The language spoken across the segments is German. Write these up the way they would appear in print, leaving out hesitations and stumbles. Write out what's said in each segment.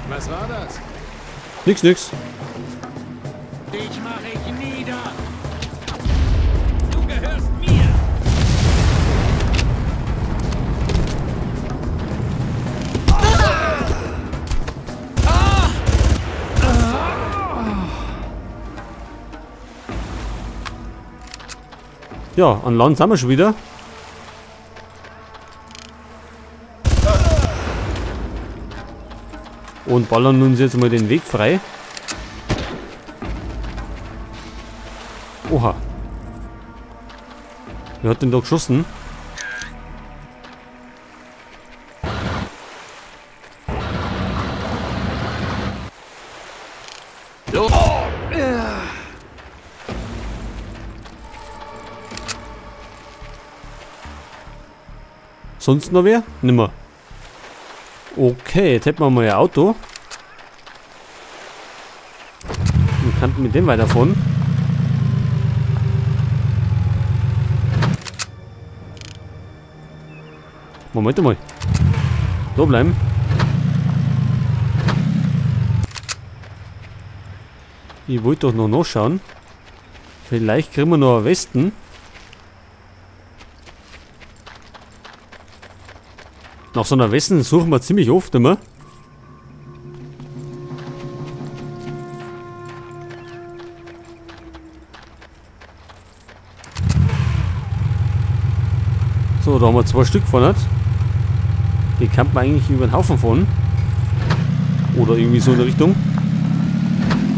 Was war das? Nix. Dich mache ich nieder. Du gehörst mir. Ja, an Land sind wir schon wieder. Und ballern uns jetzt mal den Weg frei. Oha. Wer hat denn da geschossen? Sonst noch wer? Nimmer. Okay, jetzt hätten wir mal ein Auto. Wir könnten mit dem weiterfahren. Moment mal. Da bleiben. Ich wollte doch noch nachschauen. Vielleicht kriegen wir noch einen Westen. Nach so einer Westen suchen wir ziemlich oft immer. So, da haben wir 2 Stück von. Die kann man eigentlich über den Haufen fahren. Oder irgendwie so in der Richtung.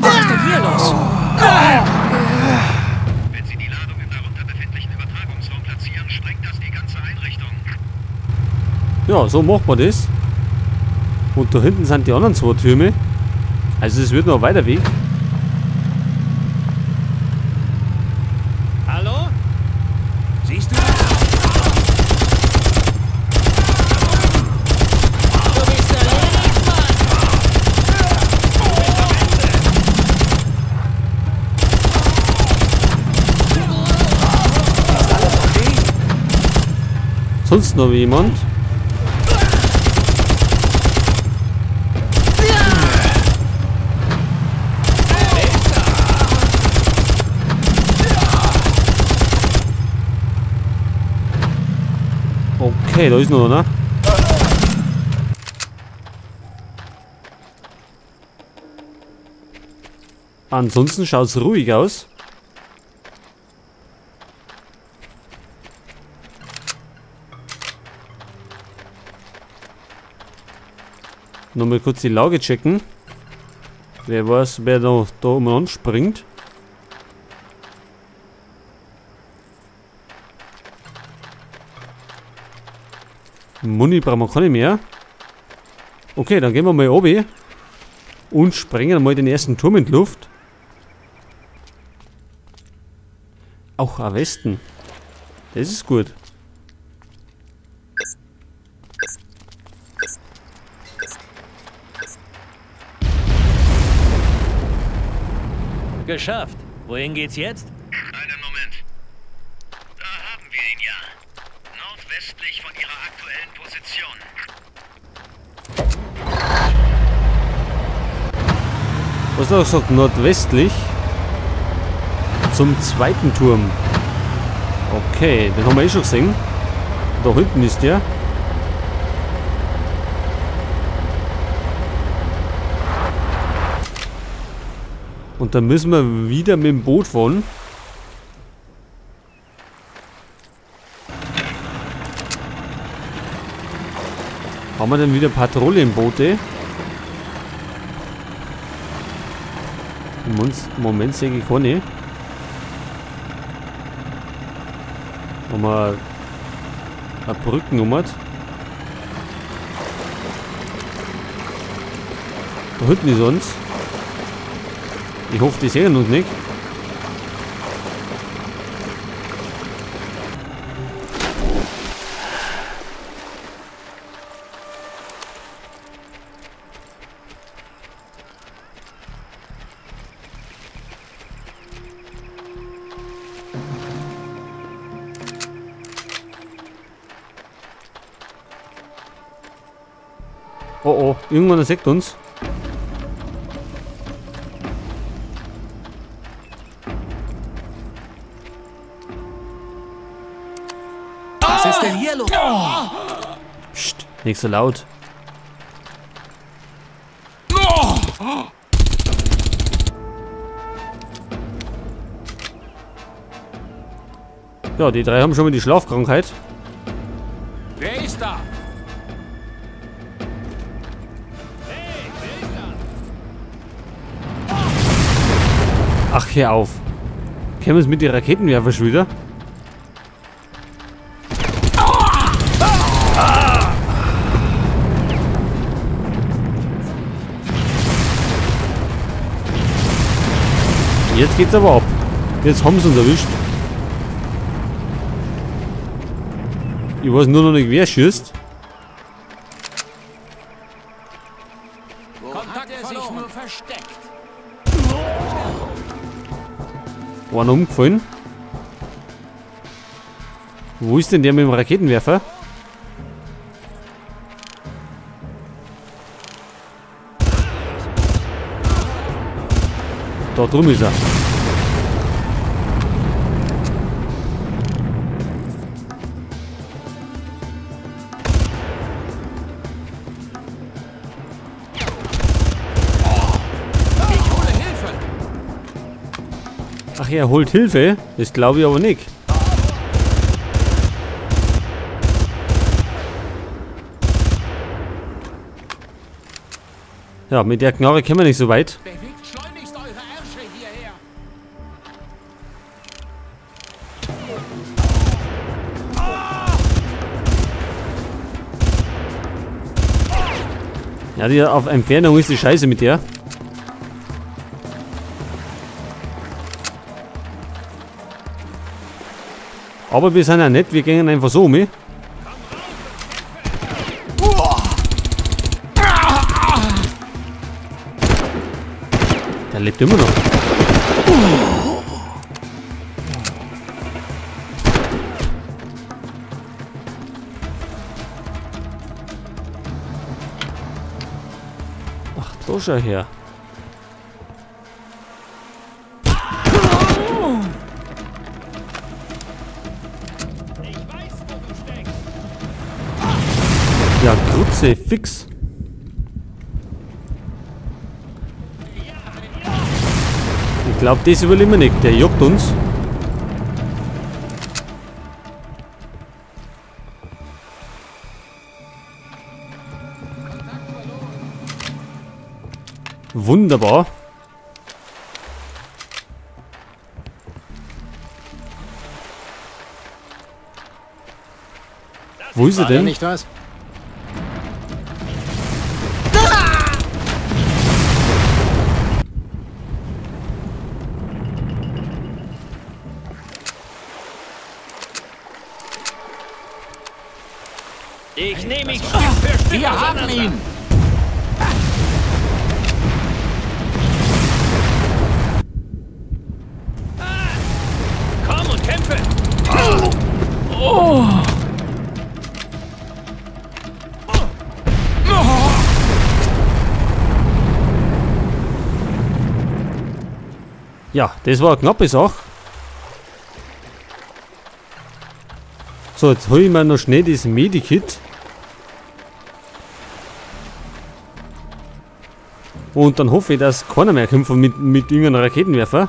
Was ist denn hier los? Wenn Sie die Ladung im darunter befindlichen Übertragungsraum platzieren, sprengt das die ganze Einrichtung. Ja, so macht man das. Und da hinten sind die anderen 2 Türme. Also es wird noch ein weiter Weg. Hallo? Siehst du? Du bist erledigt, Mann! Ist alles okay? Sonst noch jemand? Okay, da ist noch einer. Ansonsten schaut es ruhig aus. Nochmal kurz die Lage checken. Wer weiß, wer da umeinander springt. Muni brauchen wir keine mehr. Okay, dann gehen wir mal oben und sprengen mal den ersten Turm in die Luft. Auch ein Westen. Das ist gut. Geschafft. Wohin geht's jetzt? Einen Moment. Da haben wir ihn ja. Nordwestlich von Ihrer aktuellen Position. Was hat er gesagt? Nordwestlich zum zweiten Turm. Okay, den haben wir eh schon gesehen. Da hinten ist der. Und dann müssen wir wieder mit dem Boot fahren. Haben wir dann wieder Patrouillenboote? Im Moment sehe ich keine. Haben wir eine Brückennummer. Da hinten ist uns. Ich hoffe, die sehen uns nicht. Oh oh, irgendwann sieht uns. los? Psst, nicht so laut. Ja, die drei haben schon mal die Schlafkrankheit. Wer ist da? Ach, hör auf. Kennen wir es mit den Raketenwerfer schon wieder? Jetzt geht's aber ab. Jetzt haben sie uns erwischt. Ich weiß nur noch nicht, wer schießt. Kontakt er sich nur versteckt. Einer umgefallen. Wo ist denn der mit dem Raketenwerfer? Da drum ist er. Ich hole Hilfe. Ach, er holt Hilfe? Das glaube ich aber nicht. Ja, mit der Knarre kommen wir nicht so weit. Bewegt schleunigst eure Ärsche hierher. Ja, die auf Entfernung ist die Scheiße mit der. Aber wir sind ja nett, wir gehen einfach so um. Der lebt immer noch. Ach, da schau her. Ja, Grütze, fix. Ich glaube, das überleben wir nicht. Der juckt uns. Wunderbar. Wo ist er denn? Nicht was? Ich nehme mich Stück für Stück Wir haben auseinander. ihn. Komm und kämpfe. Ja, das war eine knappe Sache. So, jetzt hole ich mir noch schnell das Medikit. Und dann hoffe ich, dass keiner mehr kämpft mit irgendeinem Raketenwerfer.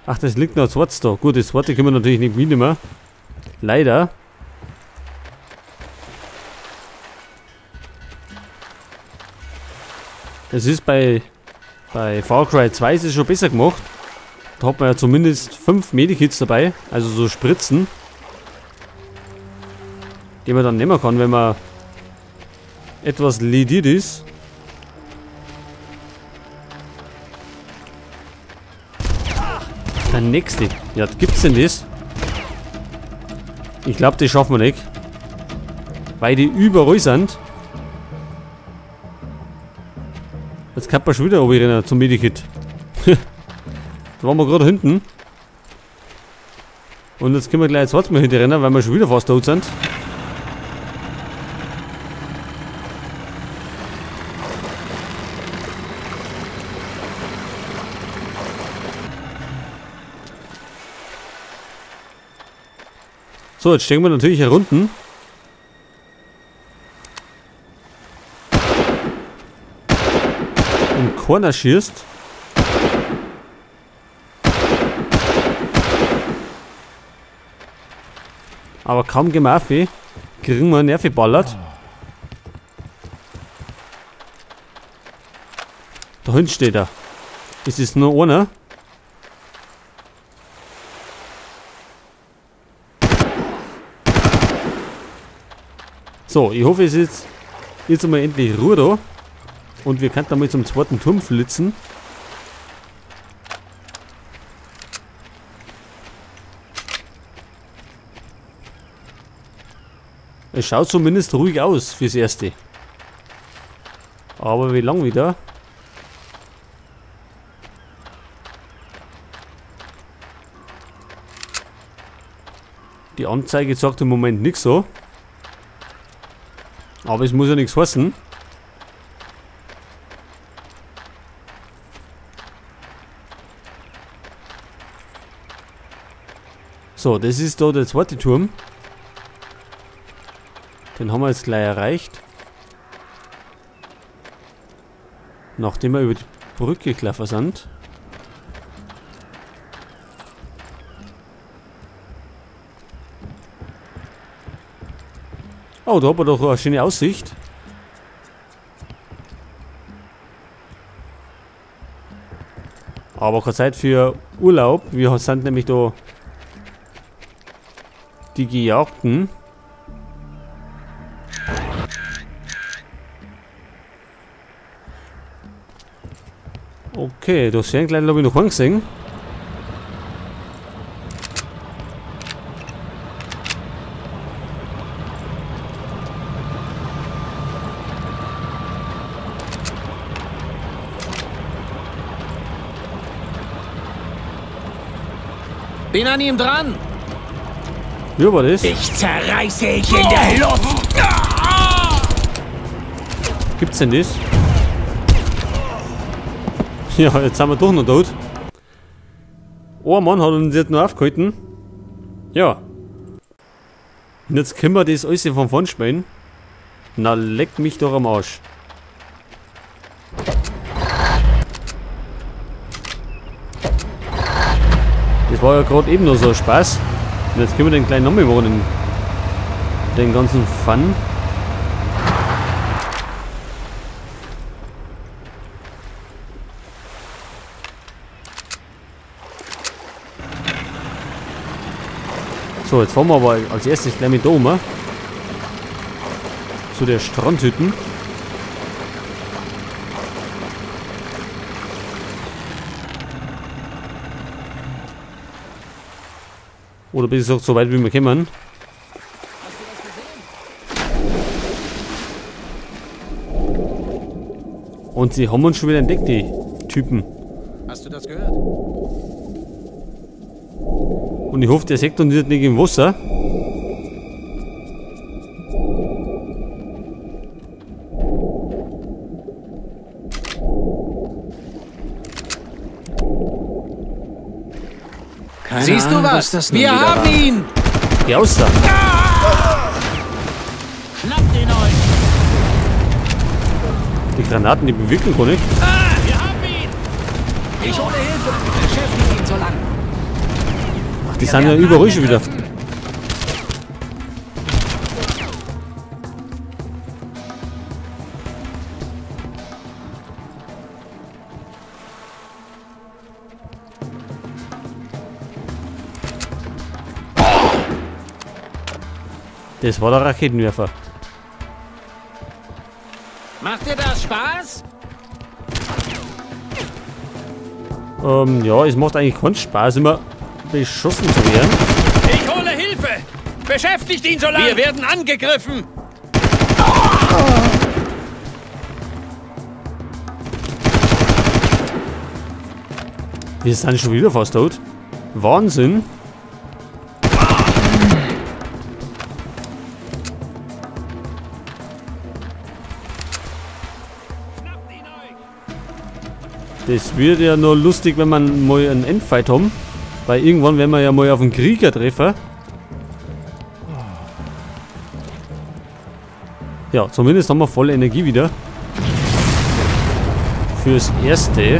Ach, das liegt noch als Wort da. Gut, das Wort können wir natürlich nicht mitnehmen. Leider. Das ist bei Far Cry 2 ist es schon besser gemacht. Da hat man ja zumindest 5 Medikits dabei, also so Spritzen, die man dann nehmen kann, wenn man etwas lediert ist. Der nächste. Ja, gibt's denn das? Ich glaube, das schaffen wir nicht. Weil die überall sind. Jetzt kann man schon wieder oben zum Medikit. Da waren wir gerade hinten. Und jetzt können wir gleich jetzt mal hinterrennen, weil wir schon wieder fast tot sind. So, jetzt stehen wir natürlich hier unten. Und Corner schießt. Aber kaum Gemafe kriegen wir einen Nerv geballert. Da hinten steht er. Es ist nur einer. So, ich hoffe, es ist jetzt einmal endlich Ruhe da. Und wir können damit zum zweiten Turm flitzen. Es schaut zumindest ruhig aus fürs Erste. Aber wie lang wieder? Die Anzeige sagt im Moment nichts so. Aber es muss ja nichts heißen. So, das ist da der zweite Turm. Den haben wir jetzt gleich erreicht. Nachdem wir über die Brücke gelaufen sind. Oh, da hat man doch eine schöne Aussicht. Aber keine Zeit für Urlaub. Wir sind nämlich da die Gejagten. Okay, da sehen gleich noch einen gesehen. Bin an ihm dran. Ja, war das? Ich zerreiße ich in der Luft. Gibt's denn das? Ja, jetzt sind wir doch noch tot. Oh Mann, hat uns jetzt noch aufgehalten. Ja. Und jetzt können wir das alles von vorn spielen. Na, leck mich doch am Arsch. Das war ja gerade eben noch so ein Spaß. Und jetzt können wir den kleinen nochmal machen. Den ganzen Fun. So, jetzt fahren wir aber als erstes gleich mit da oben. Zu der Strandhütten. Oder bis auch so weit wie wir kommen. Und sie haben uns schon wieder entdeckt, die Typen. Hast du das gehört? Und ich hoffe, der Sektor ist nicht im Wasser. Keine Siehst du Ahnung, was? das nun Wir wieder haben war. ihn. Geh aus da. Schnappt ihn euch. Die Granaten, die bewirken gar nicht. Wir haben ihn. Ich hole Hilfe. Beschäftige ihn so lange. Die sind ja überall schon wieder. Das war der Raketenwerfer. Macht dir das Spaß? Ja, es macht eigentlich keinen Spaß, immer beschossen zu werden. Ich hole Hilfe! Beschäftigt ihn so lange! Wir werden angegriffen! Wir sind schon wieder fast tot. Wahnsinn. Das wird ja nur lustig, wenn man mal einen Endfight haben. Weil irgendwann werden wir ja mal auf einen Krieger treffen. Ja, zumindest haben wir volle Energie wieder. Fürs Erste.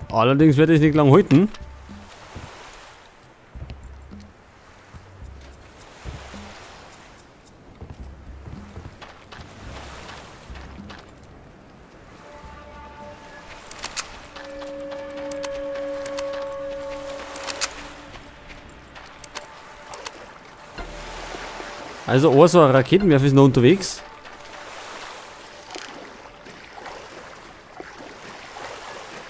Allerdings werde ich nicht lang halten. Also, so ein Raketenwerfer ist noch unterwegs.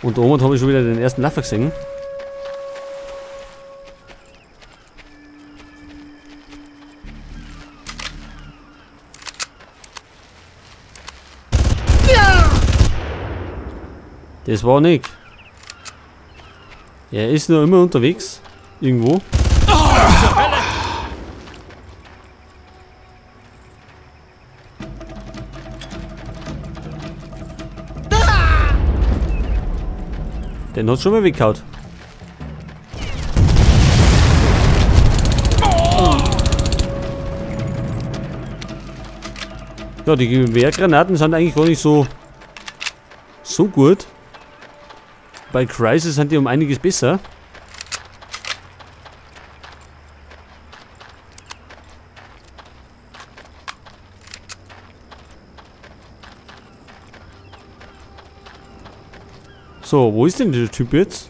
Und oben habe ich schon wieder den ersten Laffer gesehen. Das war nicht. Er ist noch immer unterwegs. Irgendwo. Den hat schon mal weggehauen. Ja, die Gewehrgranaten sind eigentlich gar nicht so gut. Bei Crysis sind die um einiges besser. So, wo ist denn der Typ jetzt?